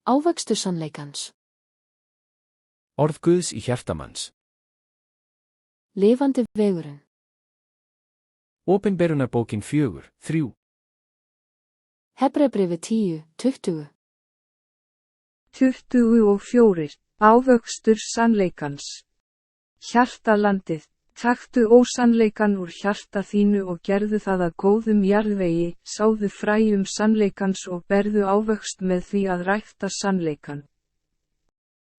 Ávöxtur sannleikans. Orð Guðs í hjarta manns. Lifandi vegurinn. Opinberunarbókin 4:3. Hebreabréfið 10:20. 24. Ávöxtur sannleikans. Hjartalandið, taktu ósannleikan úr hjarta þínu og gerðu það að góðum jarðvegi, sáðu fræjum sannleikans og berðu ávöxt með því að rækta sannleikan.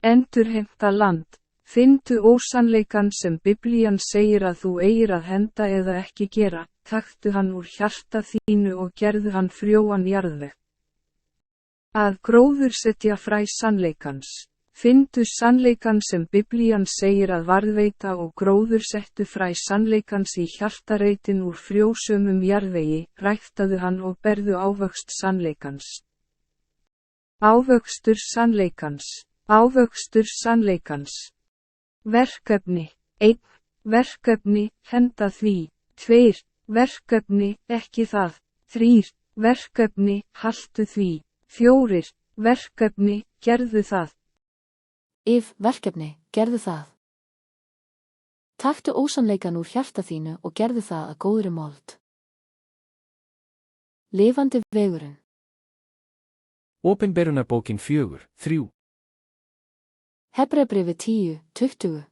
Endurheimta land, finndu ósannleikan sem Biblían segir að þú eigir að henda eða ekki gera, taktu hann úr hjarta þínu og gerðu hann frjóan jarðveg. Að gróðursetja fræ sannleikans. Finndu sannleikan sem Biblían segir að varðveita og gróðursettu fræ sannleikans í hjartareitin úr frjósömum jarðvegi, ræktaðu hann og berðu ávöxt sannleikans. Ávöxtur sannleikans. Ávöxtur sannleikans. Verkefni. 1. Verkefni, henda því. 2. Verkefni, ekki það. 3. Verkefni, haltu því. 4. Verkefni, gerðu það. Verkefni, gerðu það. Taktu ósannleikan úr hjarta þínu og gerðu það að góðri mold. Lifandi vegurinn. Opinberunarbókin 4:3. Hebreabréfið 10:20.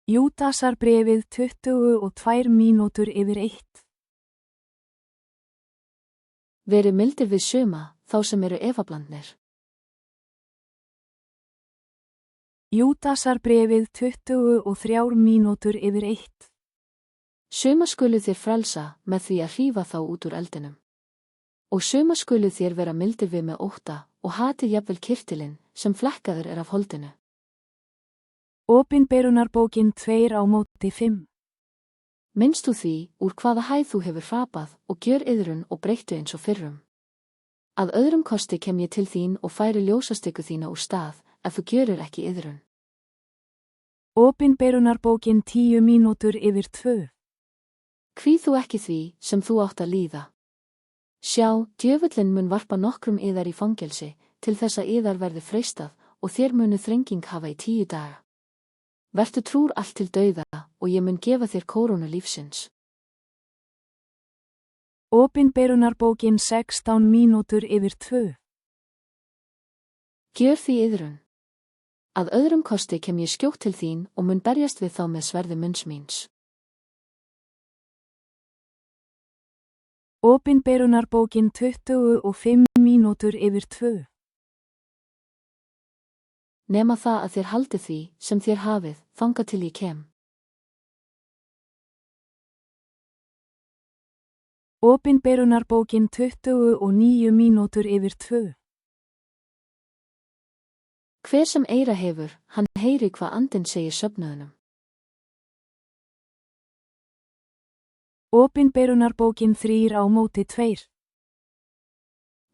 Júdasarbréfið 22 mínútur yfir 1. Verið mildir við suma, þá sem eru efablandnir. Júdasarbréfið 23 mínútur yfir 1. Suma skulu þér frelsa með því að hrífa þá út úr eldinum. Og suma skulu þér vera mildir við með ótta og hatið jafnvel kirtilinn sem flekkaður er af holdinu. Opinberunarbókin 2:5. Minnst þú því úr hvaða hæð þú hefur hrapað og gjör iðrun og breyttu eins og fyrrum. Að öðrum kosti kem ég til þín og færi ljósastikku þína úr stað ef þú gjörir ekki iðrun. Opinberunarbókin 10 mínútur yfir 2. Kvíð þú ekki því sem þú átt að líða. Sjá, djöfullinn mun varpa nokkrum yðar í fangelsi til þess að yðar verði freistað og þér munu þrenging hafa í 10 daga. Vertu trúr allt til dauða og ég mun gefa þér kórónu lífsins. Opinberunarbókin 16 mínútur yfir 2. Gjör því iðrun. Að öðrum kosti kem ég skjótt til þín og mun berjast við þá með sverði munns míns. Opinberunarbókin 25 mínútur yfir 2. Nema það að þér haldið því sem þér hafið, þangað til ég kem. Opinberunarbókin 29 mínútur yfir 2. Hver sem eyra hefur, hann heyri hvað andinn segir söfnuðunum. Opinberunarbókin 3:2.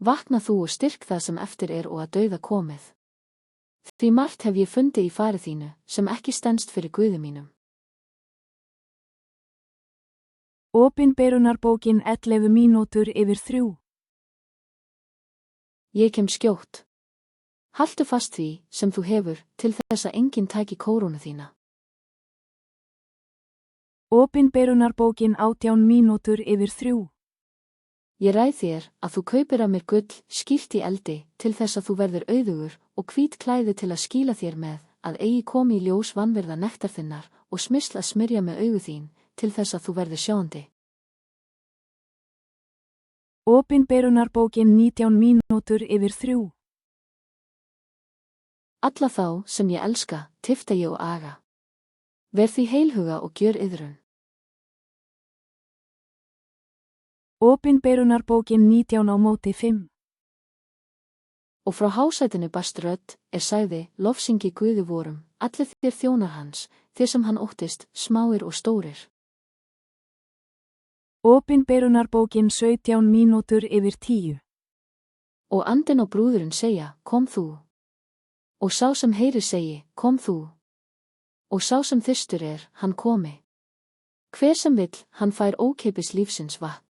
Vakna þú og styrk það sem eftir er og að dauða komið. Því margt hef ég fundið í fari þínu, sem ekki stenst fyrir Guði mínum. Opinberunarbókin 11 mínútur yfir 3. Ég kem skjótt. Haltu fast því, sem þú hefur, til þess að enginn tæki kórónu þína. Opinberunarbókin 18 mínútur yfir 3. Ég ræð þér að þú kaupir af mér gull, skýlt í eldi, til þess að þú verður auðugur, og hvít klæði til að skýla þér með, að eigi komi í ljós vanvirða nektar þinnar, og smyrsl að smyrja með augu þín, til þess að þú verður sjáandi. Opinberunarbókin 19 mínútur yfir 3. Alla þá sem ég elska, tifta ég og aga. Verð því heilhuga og gjör iðrun. Opinberunarbókin 19:5. Og frá hásætinu barst rödd, sagði, lofsingi Guði vorum, allir þér þjónar hans, þér sem hann óttist, smáir og stórir. Opinberunarbókin 17 mínútur yfir 10. Og andinn og brúðurinn segja, kom þú. Og sá sem heyrir segi, kom þú. Og sá sem þyrstur hann komi. Hver sem vill, hann fær ókeipis lífsins vatn.